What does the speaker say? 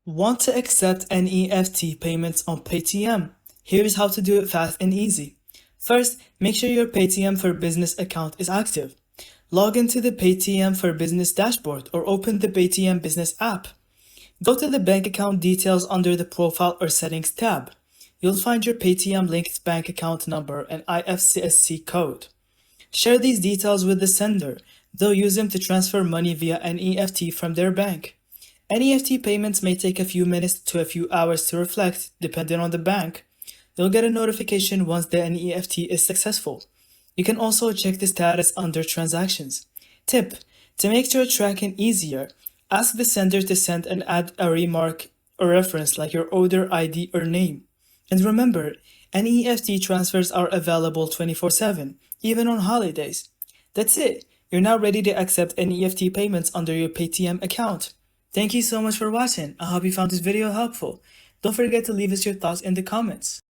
Want to accept NEFT payments on Paytm? Here's how to do it fast and easy. First, make sure your Paytm for Business account is active. Log into the Paytm for Business dashboard or open the Paytm Business app. Go to the bank account details under the Profile or Settings tab. You'll find your Paytm linked bank account number and IFSC code. Share these details with the sender. They'll use them to transfer money via NEFT from their bank. NEFT payments may take a few minutes to a few hours to reflect, depending on the bank. You'll get a notification once the NEFT is successful. You can also check the status under Transactions. Tip: to make sure tracking easier, ask the sender to send and add a remark or reference like your order ID or name. And remember, NEFT transfers are available 24/7, even on holidays. That's it. You're now ready to accept NEFT payments under your Paytm account. Thank you so much for watching. I hope you found this video helpful. Don't forget to leave us your thoughts in the comments.